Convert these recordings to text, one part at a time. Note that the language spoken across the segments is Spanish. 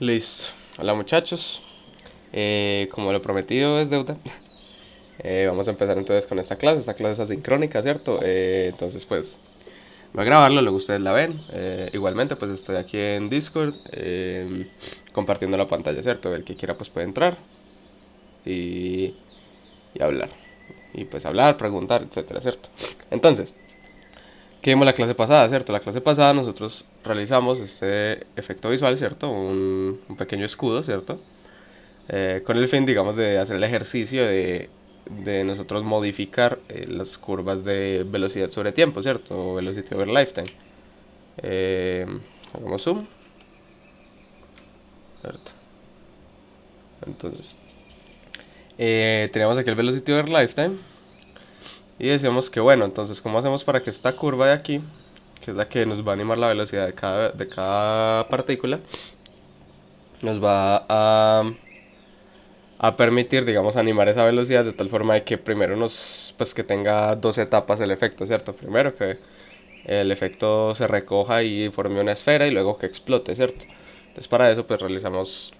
Listo. Hola muchachos. Como lo prometido es deuda, vamos a empezar entonces con esta clase. Esta clase es asincrónica, ¿cierto? Entonces pues voy a grabarlo, luego ustedes la ven. Igualmente pues estoy aquí en Discord compartiendo la pantalla, ¿cierto? El que quiera pues puede entrar y, y hablar. Y pues hablar, preguntar, etcétera, ¿cierto? Entonces, ¿qué vimos la clase pasada, cierto? La clase pasada nosotros realizamos este efecto visual, ¿cierto? Un pequeño escudo, ¿cierto? Con el fin, digamos, de hacer el ejercicio de nosotros modificar las curvas de velocidad sobre tiempo, ¿cierto? O velocity over lifetime. Eh, Hagamos zoom, ¿cierto? Entonces, teníamos aquí el velocity over lifetime y decíamos que, bueno, entonces, ¿cómo hacemos para que esta curva de aquí, que es la que nos va a animar la velocidad de cada partícula, nos va a permitir, digamos, animar esa velocidad de tal forma de que primero pues que tenga dos etapas el efecto, ¿cierto? Primero que el efecto se recoja y forme una esfera y luego que explote, ¿cierto? Entonces para eso pues realizamos,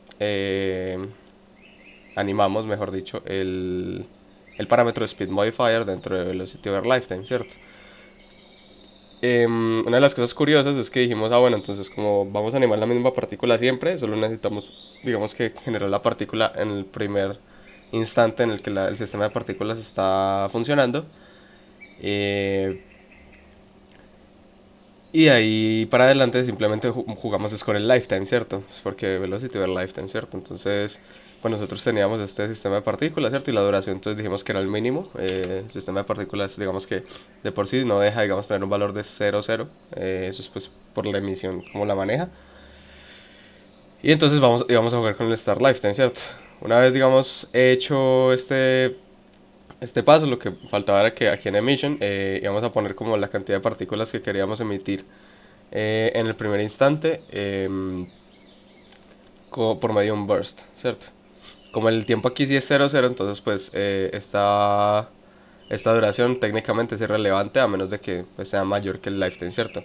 animamos, mejor dicho, el parámetro speed modifier dentro de velocity over lifetime, ¿cierto? Una de las cosas curiosas es que dijimos, bueno, entonces como vamos a animar la misma partícula siempre, solo necesitamos, digamos que generar la partícula en el primer instante en el que el sistema de partículas está funcionando. Eh, y ahí para adelante simplemente jugamos es con el lifetime, ¿cierto? Es porque velocity over lifetime, ¿cierto? Entonces, pues nosotros teníamos este sistema de partículas, ¿cierto? Y la duración, entonces dijimos que era el mínimo. El sistema de partículas, digamos que de por sí no deja, digamos, tener un valor de 0,0. Eso es pues por la emisión, como la maneja. Y entonces íbamos a jugar con el star lifetime, ¿cierto? Una vez, digamos, hecho este paso, lo que faltaba era que aquí en emission íbamos a poner como la cantidad de partículas que queríamos emitir en el primer instante, por medio de un burst, ¿cierto? Como el tiempo aquí sí es 0,0, entonces pues esta duración técnicamente es irrelevante a menos de que pues, sea mayor que el lifetime, ¿cierto?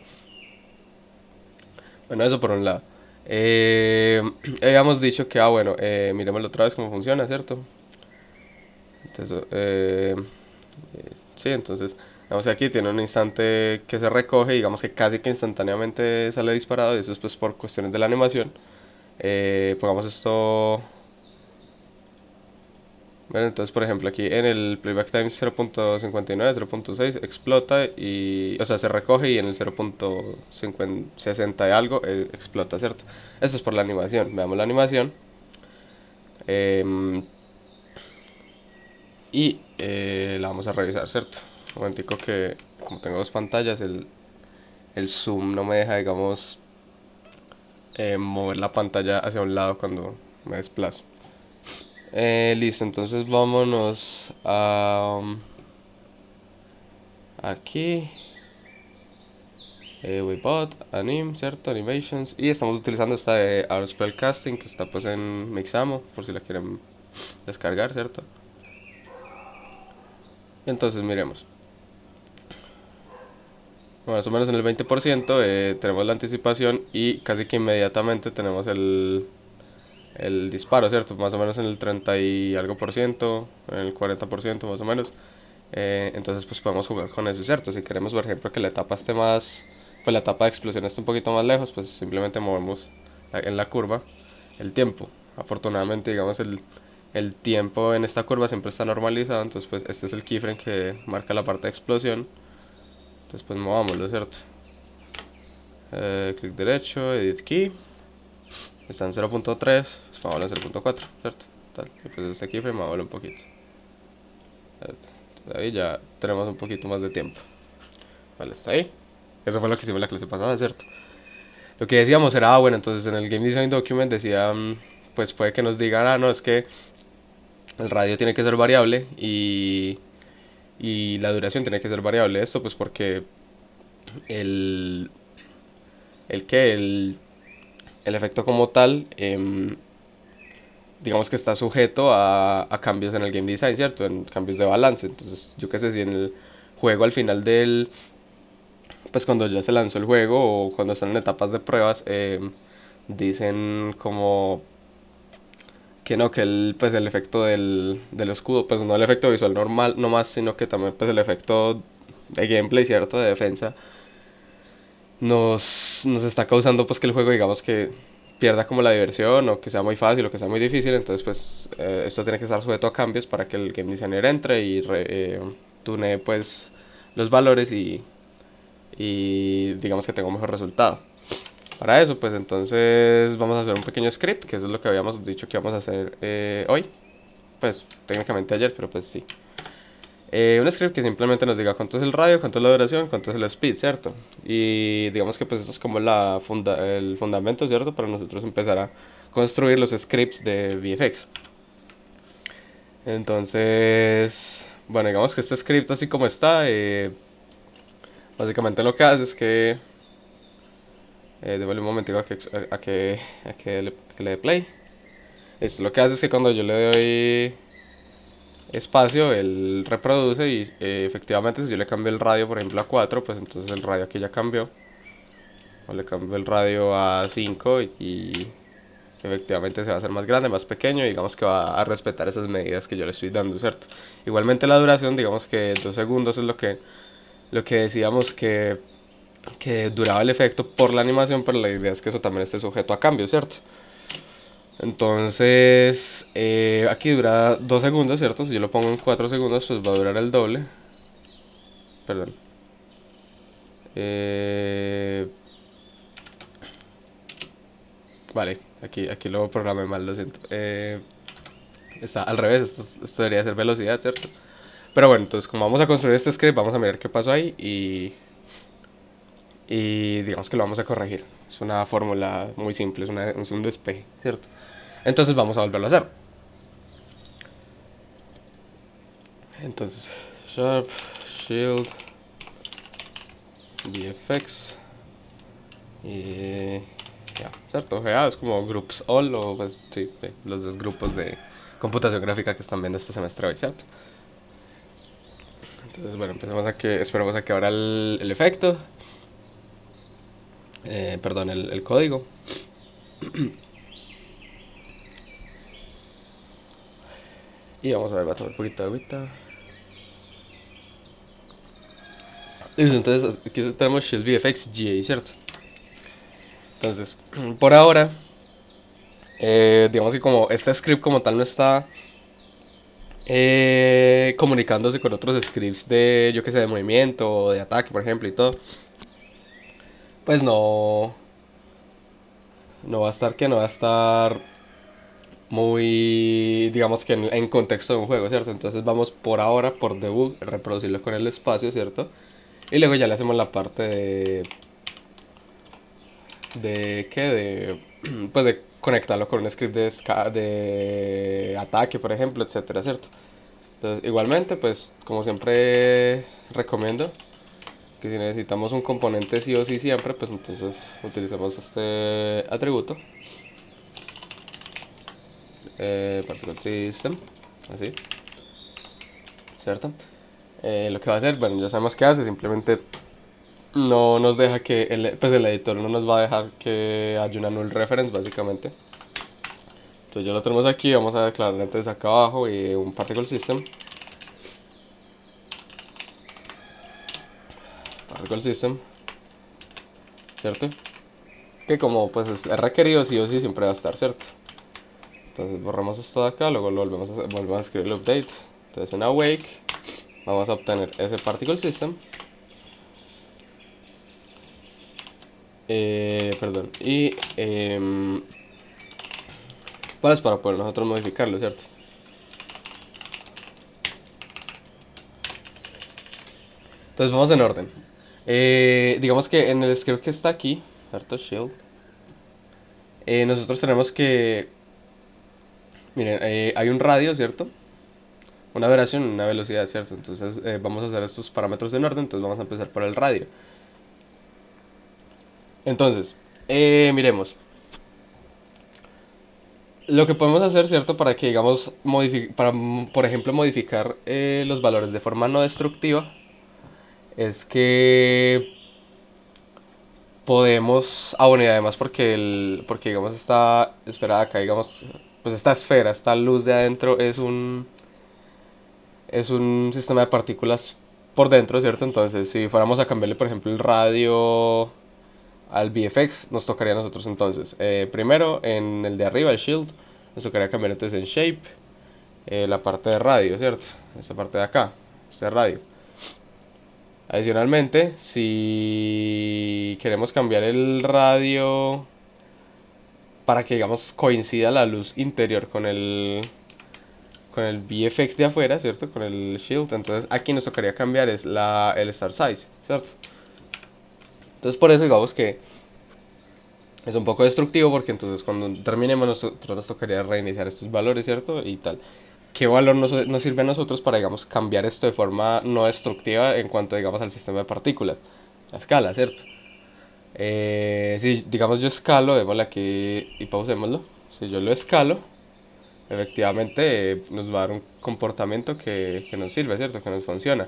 Bueno, eso por un lado. Eh, Habíamos dicho que, bueno, miremoslo otra vez cómo funciona, ¿cierto? Entonces, sí, entonces, digamos que aquí tiene un instante que se recoge, digamos que casi que instantáneamente sale disparado, y eso es pues por cuestiones de la animación. Pongamos esto. Bueno, entonces, por ejemplo, aquí en el playback time 0.59, 0.6 explota y, o sea, se recoge y en el 0.60 y algo explota, ¿cierto? Esto es por la animación. Veamos la animación. em, la vamos a revisar, ¿cierto? Un momentico que, como tengo dos pantallas, el zoom no me deja, digamos, mover la pantalla hacia un lado cuando me desplazo. Listo, entonces vámonos a aquí. Webot, Anim, ¿cierto? Animations. Y estamos utilizando esta de Our Spellcasting, que está pues en Mixamo, por si la quieren descargar, ¿cierto? Entonces miremos. Más o menos en el 20% tenemos la anticipación y casi que inmediatamente tenemos el disparo, ¿cierto? Más o menos en el 30 y algo por ciento, en el 40% más o menos. Entonces pues podemos jugar con eso, ¿cierto? Si queremos, por ejemplo, que la etapa esté más, pues la etapa de explosión esté un poquito más lejos, pues simplemente movemos en la curva el tiempo. Afortunadamente, digamos, el tiempo en esta curva siempre está normalizado, entonces pues este es el keyframe que marca la parte de explosión. Entonces pues movámoslo, ¿cierto? Clic derecho, edit key, está en 0.3, pues vamos a 0.4, ¿cierto? Tal. Y pues este keyframe muévalo un poquito. Entonces ahí ya tenemos un poquito más de tiempo. Vale, está ahí. Eso fue lo que hicimos en la clase pasada, ¿cierto? Lo que decíamos era, bueno, entonces en el Game Design Document decía, pues puede que nos digan, no, es que el radio tiene que ser variable y la duración tiene que ser variable. Esto pues porque el, el que el efecto como tal, digamos que está sujeto a cambios en el game design, ¿cierto? En cambios de balance. Entonces, yo qué sé, si en el juego al final pues cuando ya se lanzó el juego o cuando están en etapas de pruebas, dicen como que no, que pues el efecto del escudo, pues no el efecto visual normal nomás, sino que también pues el efecto de gameplay, cierto, de defensa, nos está causando pues que el juego digamos que pierda como la diversión o que sea muy fácil o que sea muy difícil. Entonces pues esto tiene que estar sujeto a cambios para que el game designer entre y tunee pues los valores y digamos que tenga un mejor resultado. Para eso pues entonces vamos a hacer un pequeño script, que eso es lo que habíamos dicho que vamos a hacer hoy. Pues técnicamente ayer, pero pues sí. Un script que simplemente nos diga cuánto es el radio, cuánto es la duración, cuánto es el speed, ¿cierto? Y digamos que pues esto es como el fundamento, ¿cierto? Para nosotros empezar a construir los scripts de VFX. Entonces, bueno, digamos que este script así como está, básicamente lo que hace es que... démosle un momentico a que le dé play. Esto lo que hace es que cuando yo le doy espacio, él reproduce y efectivamente si yo le cambio el radio por ejemplo a 4 pues entonces el radio aquí ya cambió. O le cambio el radio a 5 y efectivamente se va a hacer más grande, más pequeño y digamos que va a respetar esas medidas que yo le estoy dando, ¿cierto? Igualmente la duración, digamos que 2 segundos es lo que decíamos que duraba el efecto por la animación, pero la idea es que eso también esté sujeto a cambio, ¿cierto? Entonces, aquí dura 2 segundos, ¿cierto? Si yo lo pongo en 4 segundos, pues va a durar el doble. Perdón. Eh, vale, aquí lo programé mal, lo siento. Está al revés, esto debería ser velocidad, ¿cierto? Pero bueno, entonces como vamos a construir este script, vamos a mirar qué pasó ahí y digamos que lo vamos a corregir. Es una fórmula muy simple, es un despeje, ¿cierto? Entonces vamos a volverlo a hacer. Entonces, Sharp, Shield, VFX y ya, ¿cierto? Ya, es como Groups All o pues sí, los dos grupos de computación gráfica que están viendo este semestre hoy, ¿cierto? Entonces, bueno, esperemos a que abra el efecto. Perdón, el código. Y vamos a ver, va a tomar un poquito de agüita. Listo, entonces aquí tenemos Shield VFX GA, ¿cierto? Entonces, por ahora, digamos que como este script como tal no está comunicándose con otros scripts de, yo que sé, de movimiento o de ataque, por ejemplo, y todo, pues no va a estar muy, digamos que en contexto de un juego, ¿cierto? Entonces vamos por ahora, por debug, reproducirlo con el espacio, ¿cierto? Y luego ya le hacemos la parte de ¿qué? De, pues de conectarlo con un script de ataque, por ejemplo, etcétera, ¿cierto? Entonces, igualmente, pues como siempre recomiendo que si necesitamos un componente sí o sí siempre, pues entonces utilizamos este atributo, particle system, así, ¿cierto? Lo que va a hacer, bueno, ya sabemos qué hace, simplemente no nos deja que, pues el editor no nos va a dejar que haya una null reference, básicamente. Entonces ya lo tenemos aquí, vamos a declarar entonces acá abajo un particle system. Particle system, ¿cierto? Que como pues es requerido sí o sí siempre va a estar, ¿cierto? Entonces borramos esto de acá, luego lo volvemos a escribir el update. Entonces en awake vamos a obtener ese particle system. Perdón. Y pues para poder nosotros modificarlo, ¿cierto? Entonces vamos en orden. Digamos que en el script que está aquí, ¿cierto? Shield. Nosotros tenemos que... Miren, hay un radio, ¿cierto? Una duración, una velocidad, ¿cierto? Entonces vamos a hacer estos parámetros en orden, entonces vamos a empezar por el radio. Entonces, miremos. Lo que podemos hacer, ¿cierto? Para que, digamos, para, por ejemplo, modificar los valores de forma no destructiva, es que podemos, bueno, y además porque digamos esta esfera de acá, digamos, pues esta esfera, esta luz de adentro es un sistema de partículas por dentro, ¿cierto? Entonces, si fuéramos a cambiarle, por ejemplo, el radio al VFX, nos tocaría a nosotros entonces, primero en el de arriba, el shield, nos tocaría cambiar entonces en shape, la parte de radio, ¿cierto? Esta parte de acá, este radio. Adicionalmente, si queremos cambiar el radio para que, digamos, coincida la luz interior con el VFX de afuera, ¿cierto? Con el shield. Entonces aquí nos tocaría cambiar es el star size, ¿cierto? Entonces por eso digamos que es un poco destructivo porque entonces cuando terminemos nosotros nos tocaría reiniciar estos valores, ¿cierto? Y tal. ¿Qué valor nos sirve a nosotros para, digamos, cambiar esto de forma no destructiva en cuanto, digamos, al sistema de partículas? La escala, ¿cierto? Si, digamos, yo escalo, démosle aquí y pausémoslo. Si yo lo escalo, efectivamente nos va a dar un comportamiento que nos sirve, ¿cierto? Que nos funciona.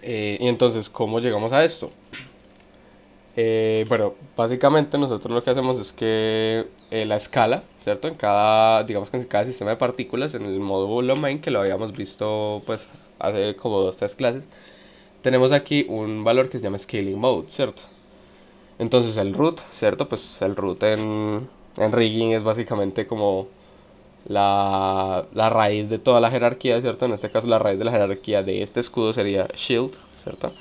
Y entonces, ¿cómo llegamos a esto? Bueno, básicamente nosotros lo que hacemos es que la escala, ¿cierto? Digamos que en cada sistema de partículas, en el módulo main, que lo habíamos visto pues hace como 2 3 clases, tenemos aquí un valor que se llama scaling mode, ¿cierto? Entonces el root, ¿cierto? Pues el root en rigging es básicamente como la raíz de toda la jerarquía, ¿cierto? En este caso la raíz de la jerarquía de este escudo sería shield, ¿cierto?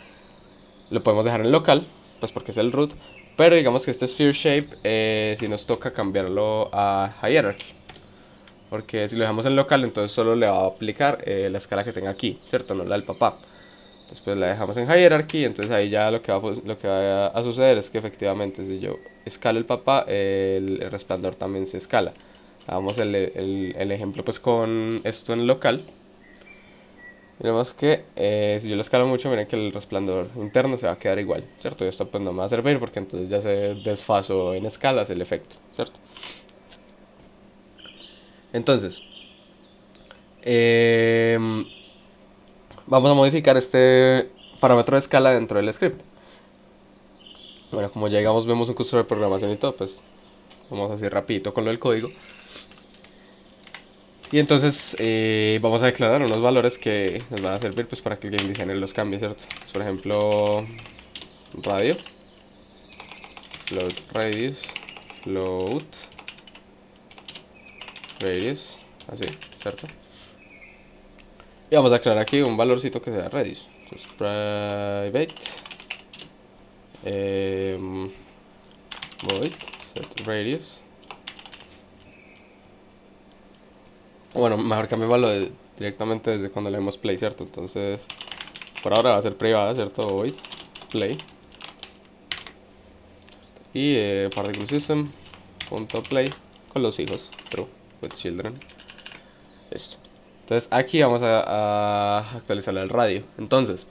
Lo podemos dejar en local, pues porque es el root, pero digamos que este sphere shape si nos toca cambiarlo a hierarchy, porque si lo dejamos en local entonces solo le va a aplicar la escala que tenga aquí, ¿cierto? No la del papá. Después la dejamos en hierarchy, entonces ahí ya lo que va a suceder es que efectivamente si yo escalo el papá, el resplandor también se escala. Hagamos el ejemplo pues con esto en local. Miremos que si yo lo escalo mucho, miren que el resplandor interno se va a quedar igual, ¿cierto? Y esto pues no me va a servir porque entonces ya se desfasó en escalas el efecto, ¿cierto? Entonces, eh, vamos a modificar este parámetro de escala dentro del script. Bueno, como ya digamos vemos un curso de programación y todo, pues vamos así rapidito con lo del código. Y entonces vamos a declarar unos valores que nos van a servir pues para que el game designer los cambie, ¿cierto? Entonces, por ejemplo, radio, float radius, float radius, así, ¿cierto? Y vamos a crear aquí un valorcito que sea radius. Entonces, private void set radius. Bueno, mejor cambiémoslo directamente desde cuando le demos play, ¿cierto? Entonces, por ahora va a ser privada, ¿cierto? Void play. Y particle system punto play con los hijos, true, with children. Listo. Entonces aquí vamos a actualizar el radio. Entonces,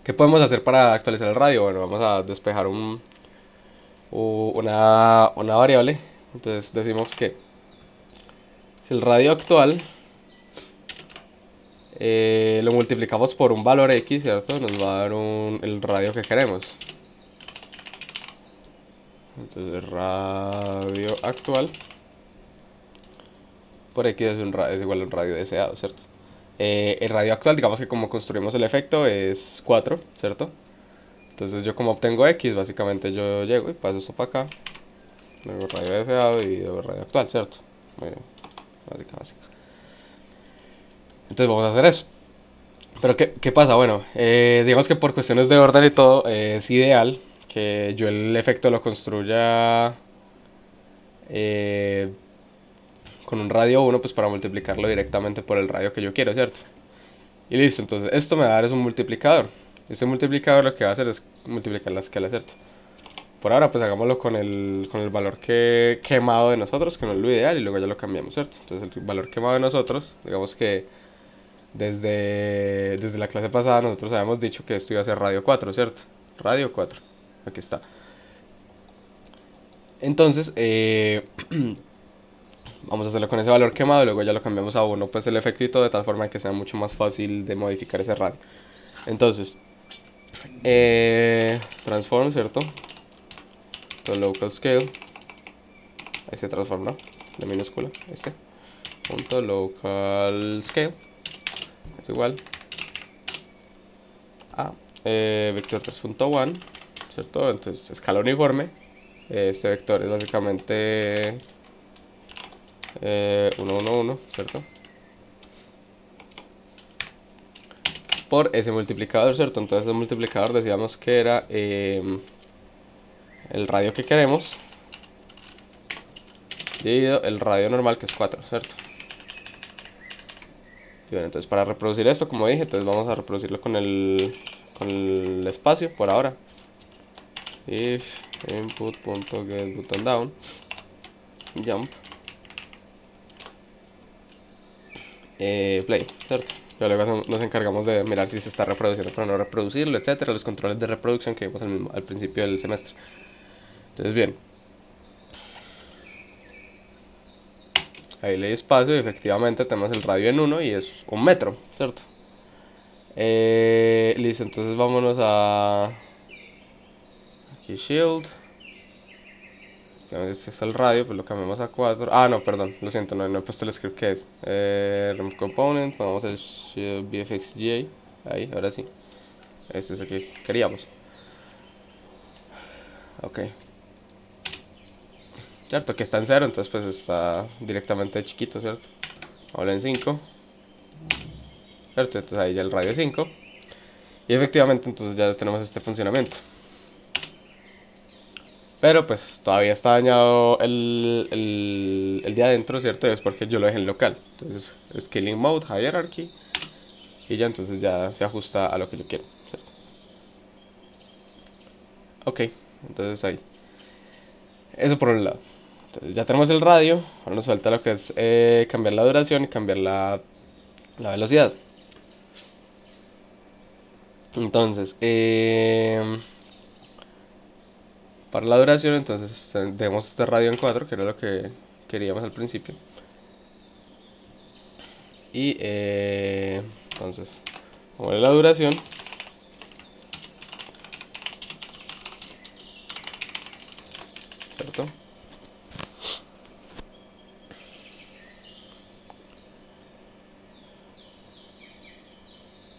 ¿qué podemos hacer para actualizar el radio? Bueno, vamos a despejar una variable. Entonces decimos que si el radio actual lo multiplicamos por un valor X, ¿cierto? Nos va a dar el radio que queremos. Entonces radio actual por X es igual a un radio deseado, ¿cierto? El radio actual, digamos que como construimos el efecto es 4, ¿cierto? Entonces yo como obtengo X, básicamente yo llego y paso esto para acá. Luego radio deseado y luego radio actual, ¿cierto? Muy bien, básica. Entonces vamos a hacer eso. Pero ¿qué pasa? Bueno, digamos que por cuestiones de orden y todo, es ideal que yo el efecto lo construya eh, con un radio 1 pues para multiplicarlo directamente por el radio que yo quiero, ¿cierto? Y listo, entonces esto me va a dar es un multiplicador. Este multiplicador lo que va a hacer es multiplicar la escala, ¿cierto? Por ahora pues hagámoslo con el valor quemado de nosotros, que no es lo ideal, y luego ya lo cambiamos, ¿cierto? Entonces el valor quemado de nosotros, digamos que desde la clase pasada nosotros habíamos dicho que esto iba a ser radio 4, ¿cierto? Radio 4, aquí está. Entonces, vamos a hacerlo con ese valor quemado y luego ya lo cambiamos a 1, pues el efectito de tal forma que sea mucho más fácil de modificar ese radio. Entonces, Transform, ¿cierto? To local scale. Ahí se transforma, ¿no? De minúscula, punto local scale es igual a vector 3.1, ¿cierto? Entonces escala uniforme. Este vector es básicamente 1, 1, 1, ¿cierto? Por ese multiplicador, ¿cierto? Entonces el multiplicador decíamos que era el radio que queremos dividido el radio normal, que es 4, ¿cierto? Y bueno, entonces para reproducir esto, como dije, entonces vamos a reproducirlo con el espacio por ahora. If input.getButtonDown jump play, ¿cierto? Ya luego nos encargamos de mirar si se está reproduciendo para no reproducirlo, etcétera, los controles de reproducción que vimos al principio del semestre. Entonces, bien, ahí le di espacio y efectivamente tenemos el radio en 1 y es 1 metro, ¿cierto? Listo, entonces vámonos a aquí shield. Este es el radio, pues lo cambiamos a 4. Ah, no, perdón, lo siento, no he puesto el script que es. Remove component, ponemos el shield bfxga. Ahí, ahora sí. Este es el que queríamos. Ok. Cierto que está en 0, entonces pues está directamente chiquito, ¿cierto? Ahora en 5. ¿Cierto? Entonces ahí ya el radio es 5. Y efectivamente entonces ya tenemos este funcionamiento. Pero pues todavía está dañado el de adentro, ¿cierto? Y es porque yo lo dejé en local. Entonces scaling mode, hierarchy. Y ya entonces ya se ajusta a lo que yo quiero, ¿cierto? Ok, entonces ahí. Eso por un lado. Entonces ya tenemos el radio. Ahora nos falta lo que es cambiar la duración y cambiar la velocidad. Entonces, para la duración, entonces demos este radio en 4, que era lo que queríamos al principio. Y entonces, como es la duración, ¿cierto?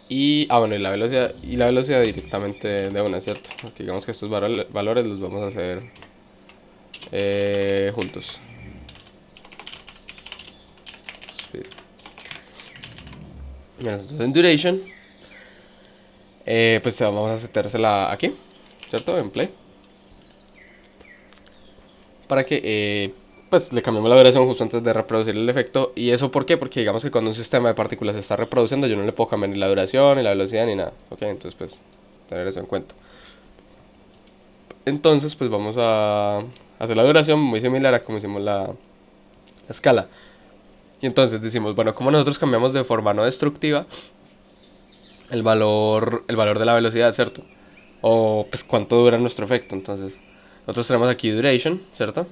Y, bueno, y la velocidad directamente de una, ¿cierto? Porque digamos que estos valores los vamos a hacer juntos. Speed. Entonces en duration, pues vamos a setársela aquí, ¿cierto? En play. Para que pues le cambiamos la duración justo antes de reproducir el efecto. ¿Y eso por qué? Porque digamos que cuando un sistema de partículas se está reproduciendo, yo no le puedo cambiar ni la duración, ni la velocidad, ni nada. Ok, entonces pues tener eso en cuenta. Entonces pues vamos a hacer la duración muy similar a como hicimos la escala. Y entonces decimos, bueno, como nosotros cambiamos de forma no destructiva el valor de la velocidad, ¿cierto? O pues cuánto dura nuestro efecto. Entonces nosotros tenemos aquí duration, ¿cierto?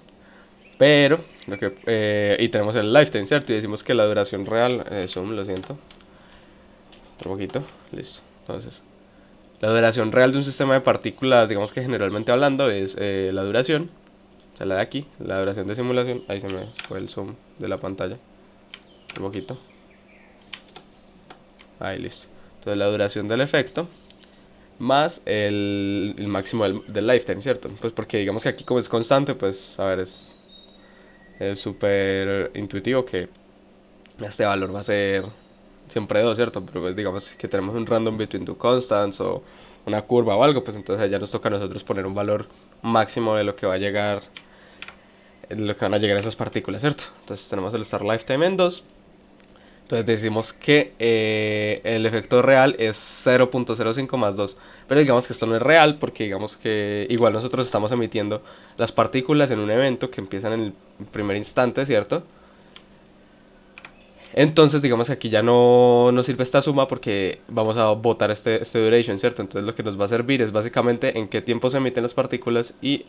Pero, y tenemos el lifetime, ¿cierto? Y decimos que la duración real, zoom, lo siento, otro poquito, listo. Entonces, la duración real de un sistema de partículas, digamos que generalmente hablando, es la duración, o sea, la de aquí, la duración de simulación, ahí se me fue el zoom de la pantalla, un poquito, ahí listo. Entonces, la duración del efecto más el máximo del lifetime, ¿cierto? Pues porque digamos que aquí como es constante, pues, a ver, es súper intuitivo que este valor va a ser siempre 2, ¿cierto? Pero pues digamos que tenemos un random between two constants o una curva o algo, pues entonces ya nos toca a nosotros poner un valor máximo de lo que va a llegar, de lo que van a llegar esas partículas, ¿cierto? Entonces tenemos el star lifetime en 2. Entonces decimos que el efecto real es 0.05 más 2. Pero digamos que esto no es real porque digamos que igual nosotros estamos emitiendo las partículas en un evento que empiezan en el primer instante, ¿cierto? Entonces digamos que aquí ya no nos sirve esta suma porque vamos a botar este duration, ¿cierto? Entonces lo que nos va a servir es básicamente en qué tiempo se emiten las partículas y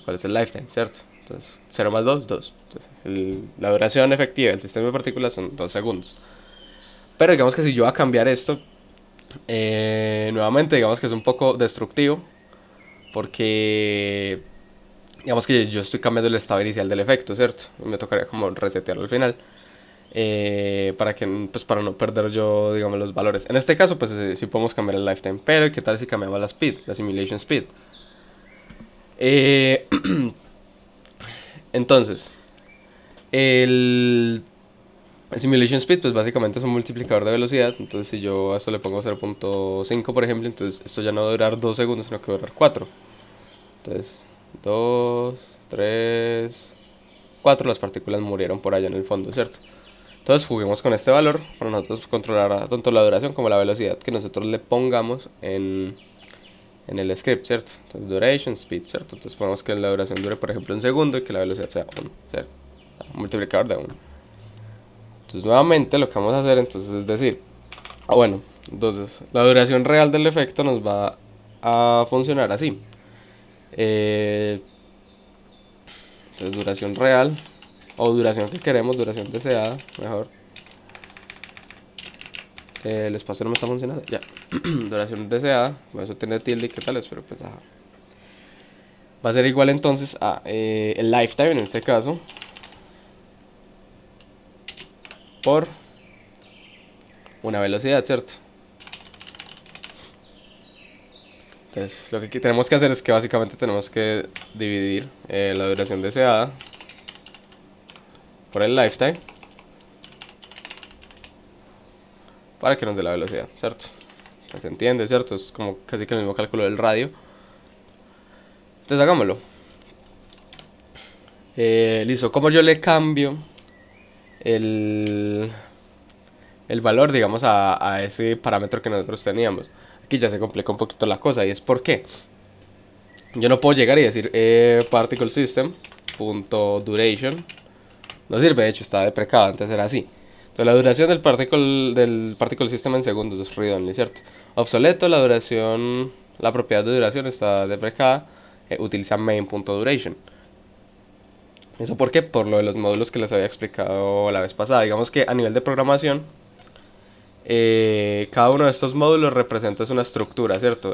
cuál es el lifetime, ¿cierto? Entonces 0 más 2, 2. Entonces, la duración efectiva del sistema de partículas son 2 segundos. Pero digamos que si yo voy a cambiar esto, Nuevamente, digamos que es un poco destructivo, porque digamos que yo estoy cambiando el estado inicial del efecto, ¿cierto? Me tocaría como resetearlo al final, para que, pues, para no perder yo, digamos, los valores. En este caso, pues sí podemos cambiar el lifetime, pero ¿qué tal si cambiamos la speed, la simulation speed? Eh, entonces, el, el simulation speed, pues básicamente es un multiplicador de velocidad. Entonces, si yo a esto le pongo 0.5, por ejemplo, entonces esto ya no va a durar 2 segundos, sino que va a durar 4. Entonces, 2, 3, 4, las partículas murieron por allá en el fondo, ¿cierto? Entonces juguemos con este valor para nosotros controlar tanto la duración como la velocidad que nosotros le pongamos en el script, ¿cierto? Entonces duration, speed, ¿cierto? Entonces ponemos que la duración dure, por ejemplo, un segundo y que la velocidad sea 1, ¿cierto? Un multiplicador de 1. Entonces nuevamente lo que vamos a hacer entonces es decir, bueno, entonces la duración real del efecto nos va a funcionar así. Entonces duración real, o duración que queremos, duración deseada, mejor. El espacio no me está funcionando, ya. Duración deseada, bueno, eso tiene tilde y qué tal es, pero pues ajá. Va a ser igual entonces a el lifetime en este caso por una velocidad, ¿cierto? Entonces lo que tenemos que hacer es que básicamente tenemos que dividir la duración deseada por el lifetime para que nos dé la velocidad, ¿cierto? Pues se entiende, ¿cierto? Es como casi que el mismo cálculo del radio. Entonces hagámoslo. Listo, como yo le cambio el, el valor, digamos, a ese parámetro que nosotros teníamos. Aquí ya se complica un poquito la cosa, y es por qué. Yo no puedo llegar y decir particle system punto duration. No sirve, de hecho está deprecado, antes era así. Entonces la duración del particle system en segundos es read only, ¿cierto? Obsoleto, la duración, la propiedad de duración está deprecada, utiliza main.duration. ¿Eso por qué? Por lo de los módulos que les había explicado la vez pasada. Digamos que a nivel de programación, cada uno de estos módulos representa una estructura, ¿cierto?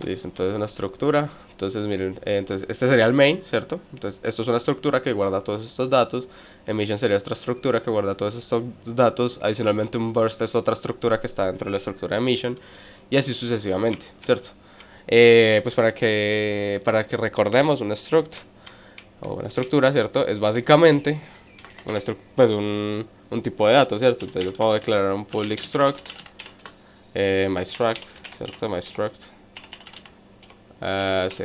Listo, entonces una estructura. Entonces miren, entonces este sería el main, ¿cierto? Entonces esto es una estructura que guarda todos estos datos. Emission sería otra estructura que guarda todos estos datos. Adicionalmente un burst es otra estructura que está dentro de la estructura de emission. Y así sucesivamente, ¿cierto? Pues para que recordemos un struct o una estructura, ¿cierto? Es básicamente pues un tipo de datos, ¿cierto? Entonces yo puedo declarar un public struct, mystruct, ¿cierto? mystruct ct,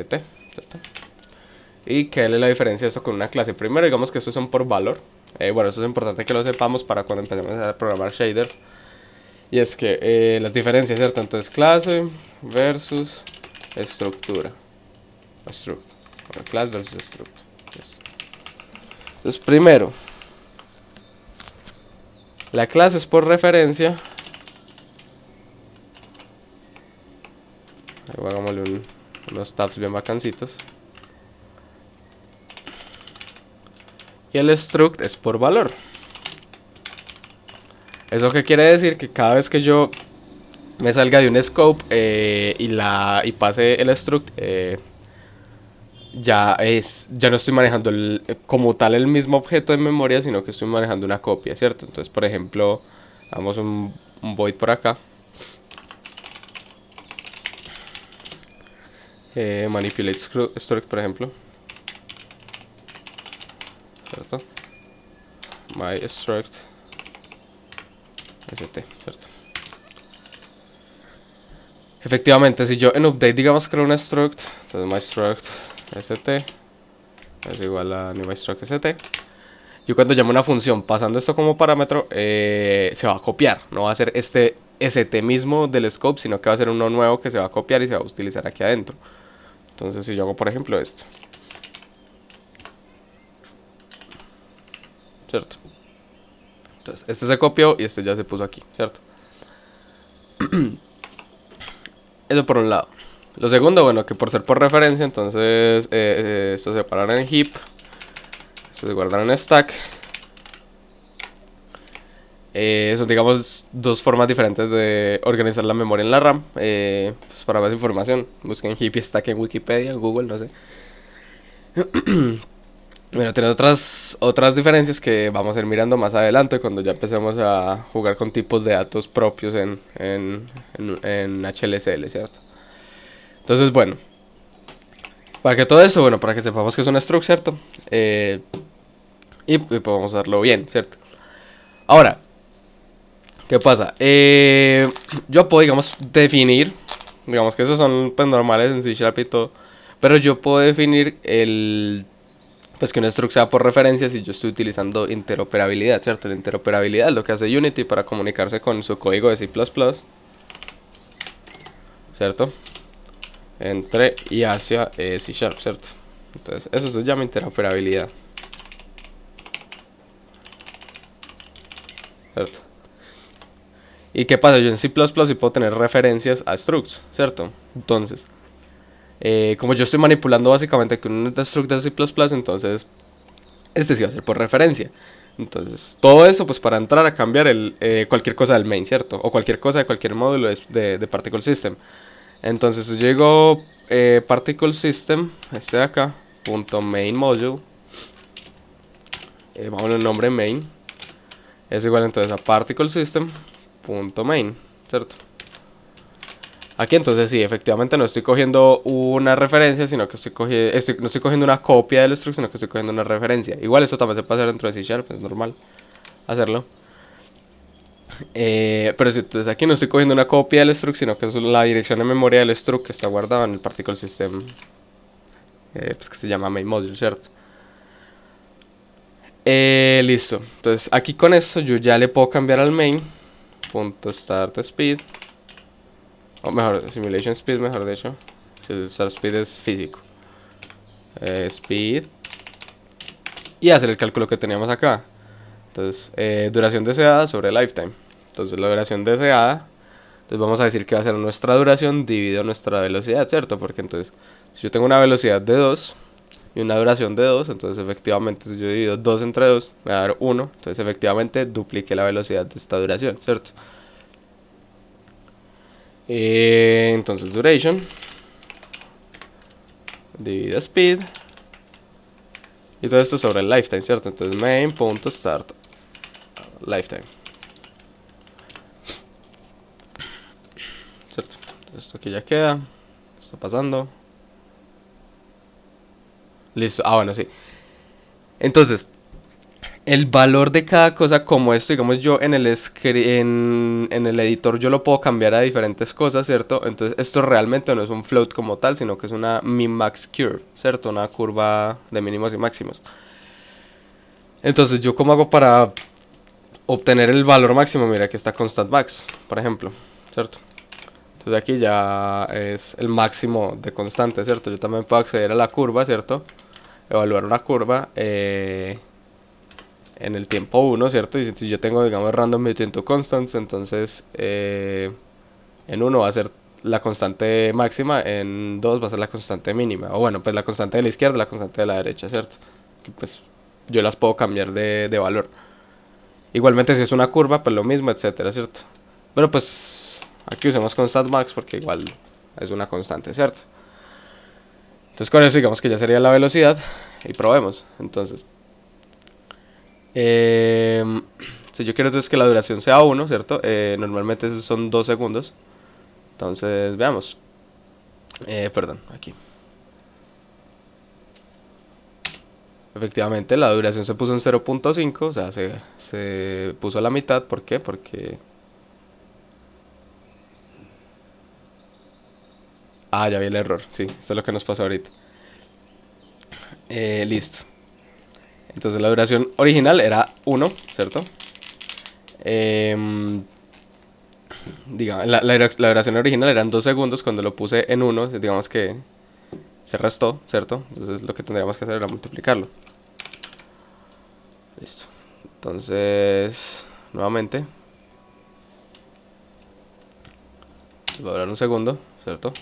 ¿cierto? Y que es la diferencia de esto con una clase. Primero, digamos que estos son por valor. Bueno, eso es importante que lo sepamos para cuando empecemos a programar shaders. Y es que las diferencias, ¿cierto? Entonces clase versus estructura. Struct. Bueno, class versus struct. Entonces primero, la clase es por referencia. Ahí hagámosle unos tabs bien bacancitos. Y el struct es por valor. ¿Eso qué quiere decir? Que cada vez que yo me salga de un scope y pase el struct, ya no estoy manejando como tal el mismo objeto de memoria, sino que estoy manejando una copia, ¿cierto? Entonces, por ejemplo, damos un void por acá. Manipulate struct, por ejemplo, ¿cierto? My struct st, ¿cierto? Efectivamente, si yo en update, digamos, creo un struct, entonces my struct st es igual a new my struct st. Yo cuando llamo una función pasando esto como parámetro, se va a copiar, no va a ser este st mismo del scope, sino que va a ser uno nuevo que se va a copiar y se va a utilizar aquí adentro. Entonces si yo hago por ejemplo esto, ¿cierto? Entonces este se copió y este ya se puso aquí, ¿cierto? Eso por un lado. Lo segundo, bueno, que por ser por referencia, entonces esto se separan en heap, esto se guardan en stack. Son, digamos, dos formas diferentes de organizar la memoria en la RAM. Pues para más información, busquen Hippie Stack en Wikipedia, en Google, no sé. Bueno, tiene otras diferencias que vamos a ir mirando más adelante cuando ya empecemos a jugar con tipos de datos propios en HLCL, ¿cierto? Entonces, bueno, para que todo esto, bueno, para que sepamos que es un struct, ¿cierto? Y podemos hacerlo bien, ¿cierto? Ahora, ¿qué pasa? Yo puedo, digamos, definir, digamos que esos son pues normales en C Sharp y todo, pero yo puedo definir pues que un struct sea por referencia si yo estoy utilizando interoperabilidad, ¿cierto? La interoperabilidad es lo que hace Unity para comunicarse con su código de C++, ¿cierto? Entre y hacia C Sharp, ¿cierto? Entonces, eso se llama interoperabilidad, ¿cierto? ¿Y qué pasa? Yo en C++ sí puedo tener referencias a structs, ¿cierto? Entonces, como yo estoy manipulando básicamente con un struct de C++, entonces este sí va a ser por referencia. Entonces, todo eso pues para entrar a cambiar cualquier cosa del main, ¿cierto? O cualquier cosa de cualquier módulo de Particle System. Entonces, yo digo Particle System, este de acá, punto main module, vamos al nombre main, es igual entonces a Particle System punto main, ¿cierto? Aquí entonces sí, efectivamente no estoy cogiendo una referencia, sino que no estoy cogiendo una copia del struct, sino que estoy cogiendo una referencia. Igual eso también se puede hacer dentro de C Sharp, es normal hacerlo. Pero si entonces aquí no estoy cogiendo una copia del struct, sino que es la dirección de memoria del struct que está guardada en el particle system, pues que se llama main module, ¿cierto? Listo. Entonces aquí con esto yo ya le puedo cambiar al main punto start speed, o mejor, simulation speed, mejor dicho. Si el start speed es físico. Speed. Y hacer el cálculo que teníamos acá. Entonces, duración deseada sobre lifetime. Entonces, la duración deseada, entonces vamos a decir que va a ser nuestra duración dividido nuestra velocidad, ¿cierto? Porque entonces, si yo tengo una velocidad de 2 y una duración de 2, entonces efectivamente si yo divido 2 entre 2, me va a dar 1. Entonces, efectivamente, dupliqué la velocidad de esta duración, ¿cierto? Entonces, duration dividido speed. Y todo esto sobre el lifetime, ¿cierto? Entonces, main.start lifetime, ¿cierto? Entonces, esto aquí ya queda. Está pasando. Listo. Ah, bueno, sí. Entonces, el valor de cada cosa, como esto, digamos yo en el editor yo lo puedo cambiar a diferentes cosas, ¿cierto? Entonces, esto realmente no es un float como tal, sino que es una min-max curve, ¿cierto? Una curva de mínimos y máximos. Entonces, ¿yo cómo hago para obtener el valor máximo? Mira, aquí está constant max, por ejemplo, ¿cierto? Entonces aquí ya es el máximo de constante, ¿cierto? Yo también puedo acceder a la curva, ¿cierto? Evaluar una curva en el tiempo 1, ¿cierto? Y si yo tengo, digamos, random between two constants, entonces en 1 va a ser la constante máxima, en 2 va a ser la constante mínima. O bueno, pues la constante de la izquierda, la constante de la derecha, ¿cierto? Que pues yo las puedo cambiar de valor. Igualmente si es una curva, pues lo mismo, etcétera, ¿cierto? Pero pues aquí usemos constant max porque igual es una constante, ¿cierto? Entonces con eso digamos que ya sería la velocidad y probemos. Entonces, si yo quiero entonces que la duración sea 1, ¿cierto? Normalmente son 2 segundos. Entonces, veamos. Perdón, aquí. Efectivamente, la duración se puso en 0.5, o sea, se puso a la mitad. ¿Por qué? Porque... Ah, ya vi el error. Sí, esto es lo que nos pasó ahorita. Listo. Entonces la duración original era 1, ¿cierto? Eh, digamos, la duración original eran 2 segundos. Cuando lo puse en 1, digamos que se restó, ¿cierto? Entonces lo que tendríamos que hacer era multiplicarlo. Listo. Entonces, nuevamente, va a durar un segundo, ¿cierto?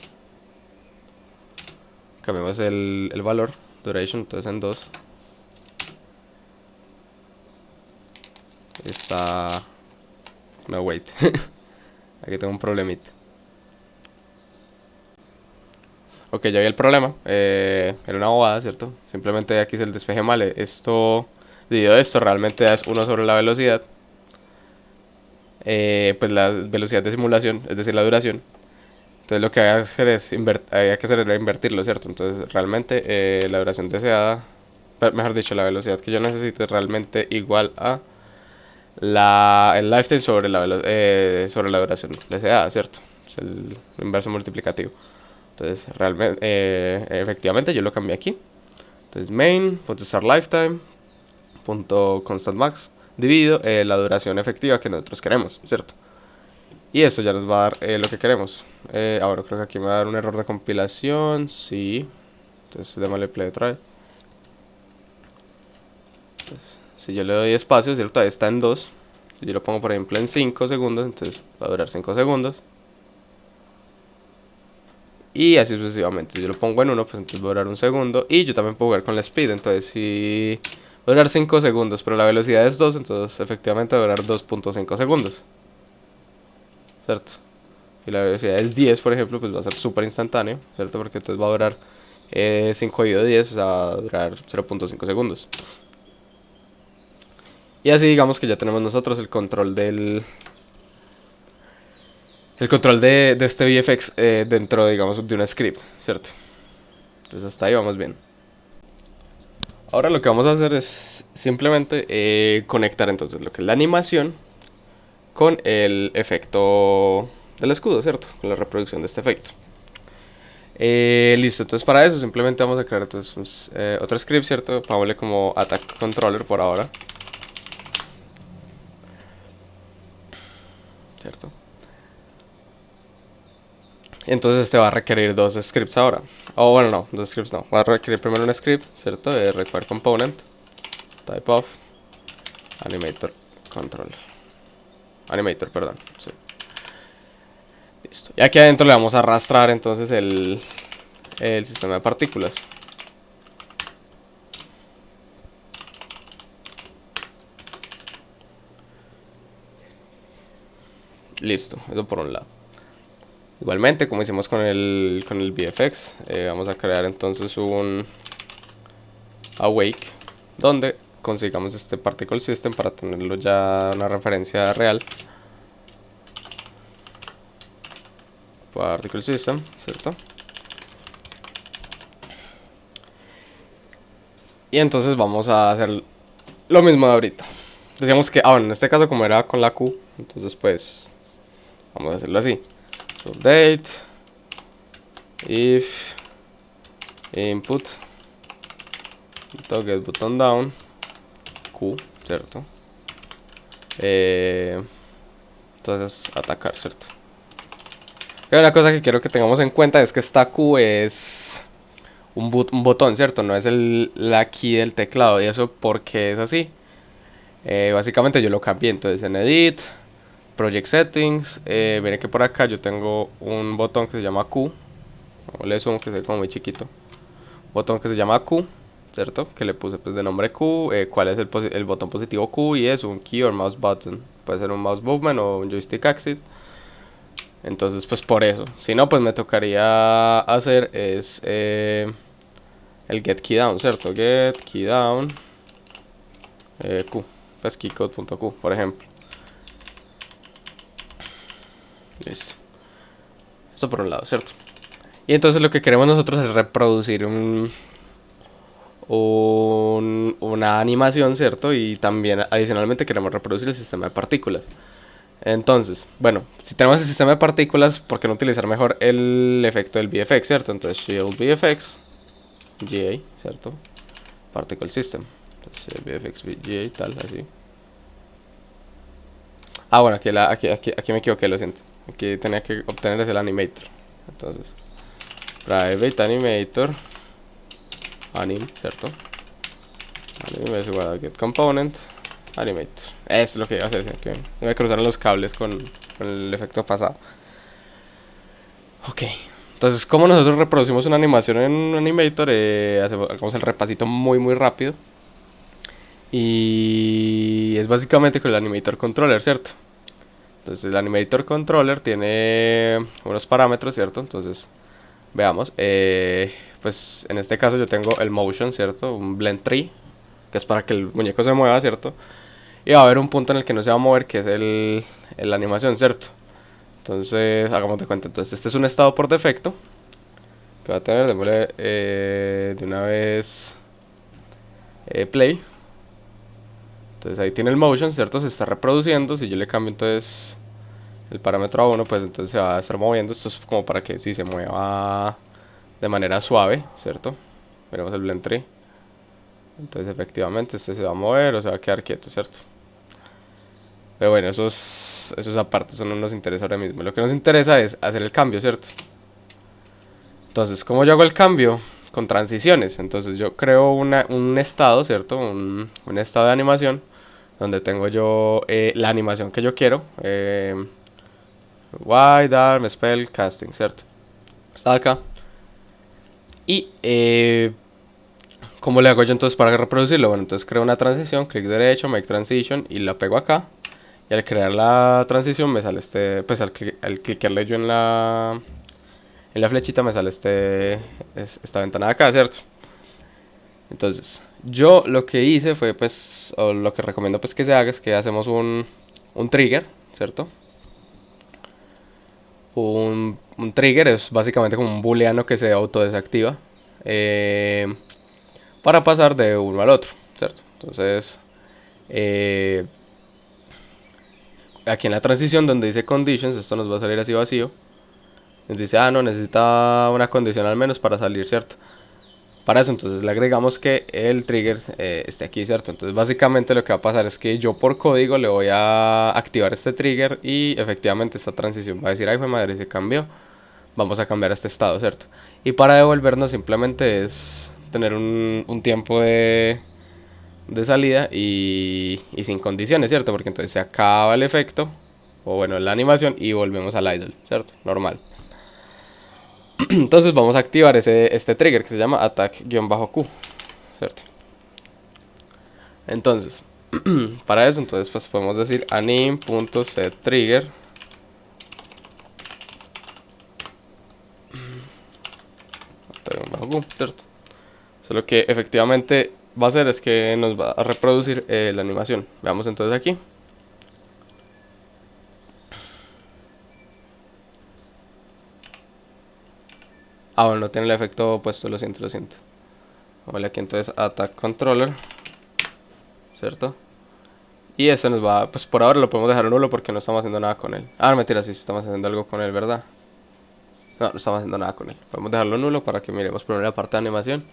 Cambiamos el valor, duration, entonces en 2. Está No, wait. Aquí tengo un problemita. Ok, ya vi el problema. Era una bobada, ¿cierto? Simplemente aquí es el despeje mal. Esto, debido a esto, realmente es 1 sobre la velocidad. Pues la velocidad de simulación, es decir, la duración. Entonces lo que hay que hacer es, invertirlo, ¿cierto? Entonces realmente la duración deseada, mejor dicho, la velocidad que yo necesito es realmente igual a el lifetime sobre la duración deseada, ¿cierto? Es el inverso multiplicativo. Entonces realmente, efectivamente yo lo cambié aquí. Entonces main.starLifetime punto constant max dividido la duración efectiva que nosotros queremos, ¿cierto? Y eso ya nos va a dar lo que queremos. Ahora creo que aquí me va a dar un error de compilación. Sí. Entonces démosle play otra vez. Entonces, si yo le doy espacio, ¿cierto? Ahí está en 2. Si yo lo pongo por ejemplo en 5 segundos, entonces va a durar 5 segundos. Y así sucesivamente. Si yo lo pongo en 1, pues entonces va a durar 1 segundo. Y yo también puedo jugar con la speed. Entonces si va a durar 5 segundos, pero la velocidad es 2, entonces efectivamente va a durar 2.5 segundos. ¿Cierto? Y la velocidad es 10, por ejemplo, pues va a ser súper instantáneo, ¿cierto? Porque entonces va a durar 5 dividido 10, o sea, va a durar 0.5 segundos. Y así digamos que ya tenemos nosotros el control de este VFX dentro, digamos, de un script, ¿cierto? Entonces hasta ahí vamos bien. Ahora lo que vamos a hacer es simplemente conectar entonces lo que es la animación con el efecto del escudo, ¿cierto? Con la reproducción de este efecto. Listo, entonces para eso simplemente vamos a crear entonces otro script, ¿cierto? Pongámosle como attack controller por ahora, ¿cierto? Entonces este va a requerir dos scripts ahora. Oh, bueno, no, dos scripts no. Va a requerir primero un script, ¿cierto? Require component, type of, animator controller. Animator, perdón, sí. Listo. Y aquí adentro le vamos a arrastrar entonces el sistema de partículas. Listo, eso por un lado. Igualmente, como hicimos con el VFX, vamos a crear entonces un awake donde consigamos este particle system para tenerlo ya una referencia real. Particle system, ¿cierto? Y entonces vamos a hacer lo mismo de ahorita. Decíamos que, bueno, en este caso como era con la Q, entonces pues vamos a hacerlo así. So date if input get button down Q, ¿cierto? Entonces atacar, ¿cierto? Pero una cosa que quiero que tengamos en cuenta es que esta Q es un botón, ¿cierto? No es la key del teclado. ¿Y eso porque es así? Básicamente yo lo cambié. Entonces en Edit, Project Settings, miren que por acá yo tengo un botón que se llama Q. Le zoom que es como muy chiquito. Botón que se llama Q, ¿cierto? Que le puse pues de nombre Q. ¿Cuál es el botón positivo Q? Y es un Key or Mouse Button. Puede ser un Mouse Movement o un Joystick Axis. Entonces pues por eso. Si no pues me tocaría hacer es el get key down, ¿cierto? Get key down Q, pues keycode.q, por ejemplo. Listo. Esto por un lado, ¿cierto? Y entonces lo que queremos nosotros es reproducir una animación, ¿cierto? Y también adicionalmente queremos reproducir el sistema de partículas. Entonces, bueno, si tenemos el sistema de partículas, ¿por qué no utilizar mejor el efecto del VFX, ¿cierto? Entonces shield VFX GA, ¿cierto? Particle System. Entonces VFX GA, tal, así. Ah, bueno, aquí me equivoqué, lo siento. Aquí tenía que obtener el animator. Entonces, private animator anim, ¿cierto? Anim es igual a get component animator. Eso es lo que iba a hacer, que me cruzaron los cables con el efecto pasado. Ok, entonces como nosotros reproducimos una animación en un animator, hagamos el repasito muy rápido. Y es básicamente con el animator controller, ¿cierto? Entonces el Animator Controller tiene unos parámetros, ¿cierto? Entonces, veamos. Pues en este caso yo tengo el Motion, ¿cierto? Un Blend Tree, que es para que el muñeco se mueva, ¿cierto? Y va a haber un punto en el que no se va a mover, que es la animación, ¿cierto? Entonces, hagamos de cuenta. Entonces, este es un estado por defecto que va a tener, démosle de una vez play. Entonces ahí tiene el motion, ¿cierto? Se está reproduciendo. Si yo le cambio entonces el parámetro a 1, pues entonces se va a estar moviendo. Esto es como para que sí se mueva de manera suave, ¿cierto? Veremos el blend tree. Entonces efectivamente este se va a mover o se va a quedar quieto, ¿cierto? Pero bueno, esos aparte, eso no nos interesa ahora mismo. Lo que nos interesa es hacer el cambio, ¿cierto? Entonces, ¿cómo yo hago el cambio? Con transiciones. Entonces yo creo un estado, ¿cierto? Un estado de animación donde tengo yo la animación que yo quiero. Wide Arm Spell Casting, ¿cierto? Está acá. Y ¿cómo le hago yo entonces para reproducirlo? Bueno, entonces creo una transición, clic derecho, Make Transition y la pego acá. Y al crear la transición me sale pues al clicarle yo en la flechita me sale esta ventana de acá, ¿cierto? Entonces, yo lo que hice fue, pues, o lo que recomiendo pues que se haga es que hacemos un trigger, ¿cierto? Un trigger es básicamente como un booleano que se autodesactiva eh, para pasar de uno al otro, ¿cierto? Entonces, eh, aquí en la transición donde dice conditions, esto nos va a salir así vacío. Nos dice, no, necesita una condición al menos para salir, ¿cierto? Para eso entonces le agregamos que el trigger esté aquí, ¿cierto? Entonces básicamente lo que va a pasar es que yo por código le voy a activar este trigger y efectivamente esta transición va a decir, ay, fue madre, se cambió, vamos a cambiar este estado, ¿cierto? Y para devolvernos simplemente es tener un tiempo de salida y sin condiciones, ¿cierto? Porque entonces se acaba el efecto, o bueno, la animación y volvemos al idle, ¿cierto? Normal. Entonces vamos a activar este trigger que se llama attack-q, ¿cierto? Entonces, para eso entonces pues podemos decir anim.setTrigger attack-q, ¿cierto? Solo que efectivamente va a hacer es que nos va a reproducir la animación. Veamos entonces aquí. Bueno, no tiene el efecto puesto, lo siento, lo siento. Vale, aquí entonces attack controller, ¿cierto? Y este nos va, pues por ahora lo podemos dejar nulo porque no estamos haciendo nada con él. No, mentira, sí estamos haciendo algo con él, ¿verdad? No, no estamos haciendo nada con él. Podemos dejarlo nulo para que miremos primero la parte de animación.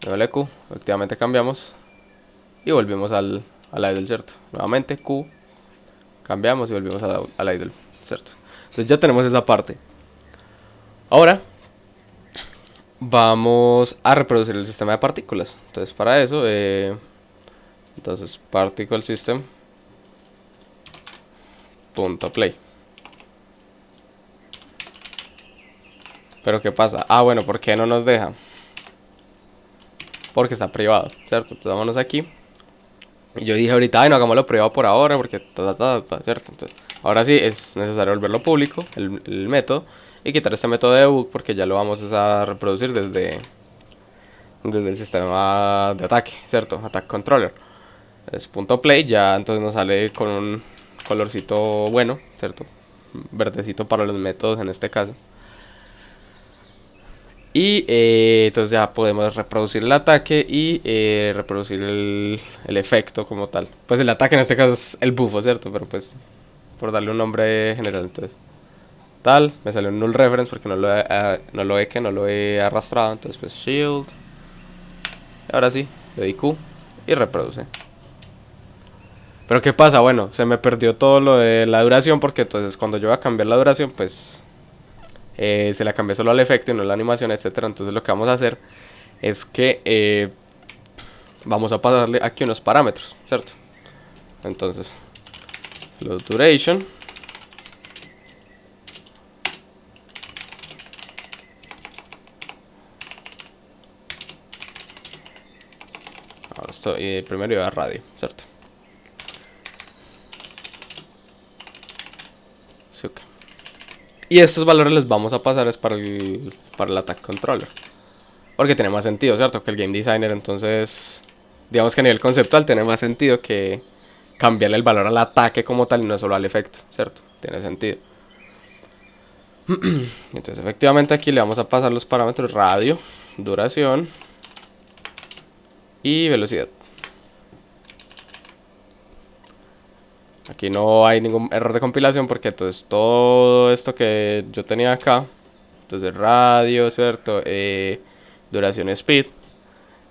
Doble Q, efectivamente cambiamos. Y volvemos al idle, ¿cierto? Nuevamente Q, cambiamos y volvemos al idle, ¿cierto? Entonces ya tenemos esa parte. Ahora vamos a reproducir el sistema de partículas. Entonces para eso, entonces particle system .play. Pero ¿qué pasa? Bueno, ¿por qué no nos deja? Porque está privado, ¿cierto? Entonces vámonos aquí. Y yo dije ahorita, no hagámoslo privado por ahora, porque ¿cierto? Entonces, ahora sí es necesario volverlo público, el método, y quitar este método de debug, porque ya lo vamos a reproducir desde el sistema de ataque, ¿cierto? Attack controller. Es .play, ya entonces nos sale con un colorcito bueno, ¿cierto? Verdecito para los métodos en este caso. Y entonces ya podemos reproducir el ataque y reproducir el efecto como tal. Pues el ataque en este caso es el bufo, ¿cierto? Pero pues por darle un nombre general, entonces tal, me salió un null reference porque no lo he arrastrado, entonces pues shield. Ahora sí, le di Q y reproduce. Pero ¿qué pasa? Bueno, se me perdió todo lo de la duración porque entonces cuando yo voy a cambiar la duración pues se la cambié solo al efecto y no a la animación, etcétera. Entonces lo que vamos a hacer es que vamos a pasarle aquí unos parámetros, ¿cierto? Entonces, load duration. Ahora esto primero iba a radio, ¿cierto? Sí, ok. Y estos valores los vamos a pasar es para el attack controller. Porque tiene más sentido, ¿cierto? Que el game designer. Entonces, digamos que a nivel conceptual tiene más sentido que cambiarle el valor al ataque como tal y no solo al efecto, ¿cierto? Tiene sentido. Entonces, efectivamente aquí le vamos a pasar los parámetros radio, duración y velocidad. Aquí no hay ningún error de compilación porque entonces todo esto que yo tenía acá, entonces radio, ¿cierto? Duración, speed,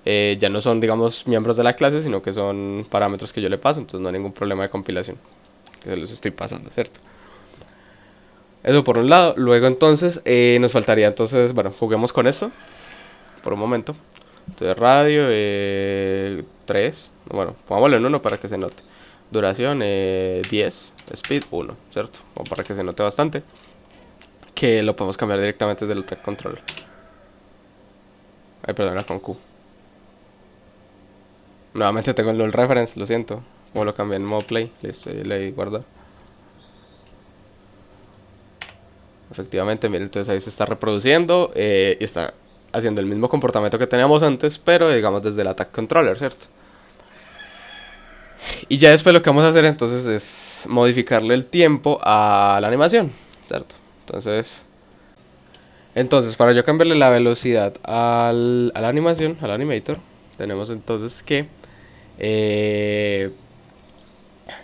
ya no son, digamos, miembros de la clase, sino que son parámetros que yo le paso, entonces no hay ningún problema de compilación, que se los estoy pasando, ¿cierto? Eso por un lado. Luego entonces nos faltaría entonces, bueno, juguemos con esto por un momento. Entonces radio 3, bueno, pongámoslo en 1 para que se note. Duración 10, speed 1, ¿cierto? Como para que se note bastante. Que lo podemos cambiar directamente desde el tag controller. Ay, perdón, era con Q. Nuevamente tengo el null reference, lo siento. Como lo cambié en modo play, listo, y le di guardar. Efectivamente, miren, entonces ahí se está reproduciendo y está haciendo el mismo comportamiento que teníamos antes, pero digamos desde el attack controller, ¿cierto? Y ya después lo que vamos a hacer entonces es modificarle el tiempo a la animación, ¿cierto? Entonces para yo cambiarle la velocidad a la animación, al animator, tenemos entonces que eh,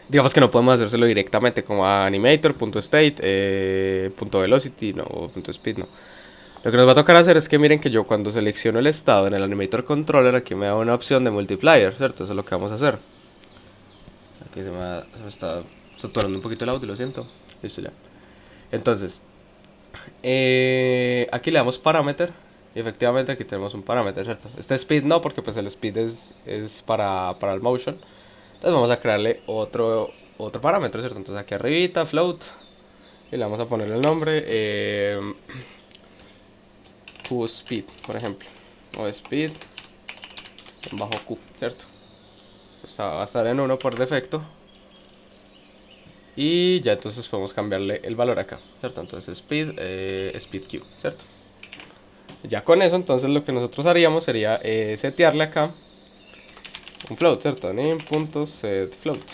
digamos que no podemos hacérselo directamente como a animator.state, .velocity, no, o .speed, no. Lo que nos va a tocar hacer es que miren que yo cuando selecciono el estado en el animator controller, aquí me da una opción de multiplier, ¿cierto? Eso es lo que vamos a hacer. Aquí se me está saturando un poquito el audio, lo siento. Listo ya. Entonces, aquí le damos parameter. Y efectivamente aquí tenemos un parámetro, ¿cierto? Este speed no, porque pues el speed es para el motion. Entonces vamos a crearle otro parámetro, ¿cierto? Entonces aquí arribita, float. Y le vamos a poner el nombre QSpeed, por ejemplo. O speed bajo Q, ¿cierto? Va a estar en 1 por defecto. Y ya entonces podemos cambiarle el valor acá, ¿cierto? Entonces speed, speed Q, ¿cierto? Ya con eso entonces lo que nosotros haríamos sería setearle acá un float, ¿cierto? Name.setFloat.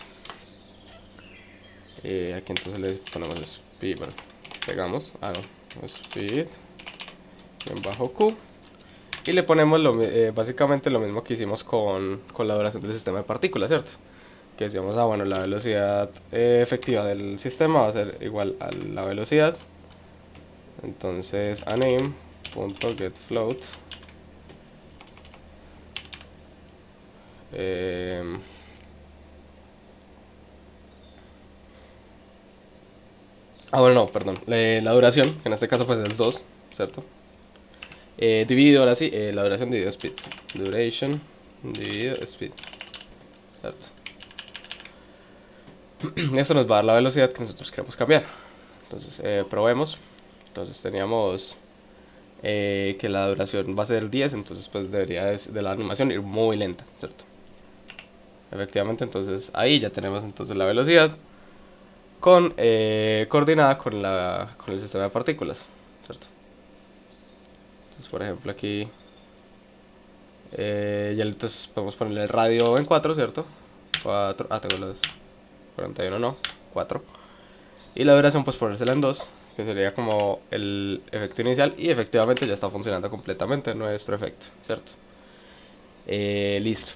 Aquí entonces le ponemos speed, bueno, pegamos, no, speed en bajo Q. Y le ponemos básicamente lo mismo que hicimos con la duración del sistema de partículas, ¿cierto? Que decíamos, bueno, la velocidad efectiva del sistema va a ser igual a la velocidad. Entonces, aname.getFloat bueno, no, perdón. La duración, que en este caso pues es 2, ¿cierto? Dividido ahora sí, la duración dividido speed. Duration dividido speed, ¿cierto? Esto nos va a dar la velocidad que nosotros queremos cambiar. Entonces, probemos. Entonces teníamos que la duración va a ser 10, entonces pues debería de la animación ir muy lenta, ¿cierto? Efectivamente, entonces ahí ya tenemos entonces la velocidad coordinada con el sistema de partículas, ¿cierto? Entonces, por ejemplo, aquí ya entonces podemos ponerle el radio en 4, ¿cierto? 4, tengo los 41, no, 4. Y la duración pues ponérsela en 2, que sería como el efecto inicial. Y efectivamente ya está funcionando completamente nuestro efecto, ¿cierto? Listo.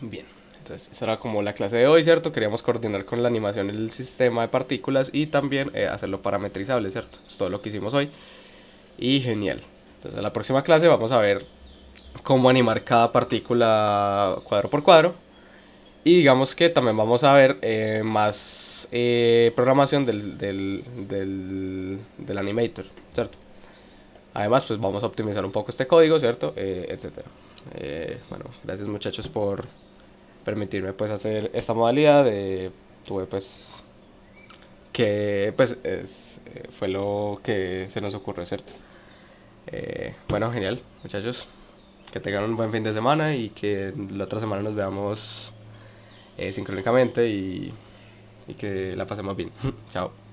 Bien. Entonces, esa era como la clase de hoy, ¿cierto? Queríamos coordinar con la animación el sistema de partículas y también hacerlo parametrizable, ¿cierto? Es todo lo que hicimos hoy. Y genial. Entonces, en la próxima clase vamos a ver cómo animar cada partícula cuadro por cuadro. Y digamos que también vamos a ver más programación del animator, ¿cierto? Además, pues vamos a optimizar un poco este código, ¿cierto? Etcétera. Bueno, gracias muchachos por permitirme pues hacer esta modalidad. Tuve pues que pues fue lo que se nos ocurrió, ¿cierto? Bueno, genial, muchachos. Que tengan un buen fin de semana y que la otra semana nos veamos sincrónicamente y que la pasemos bien. Chao.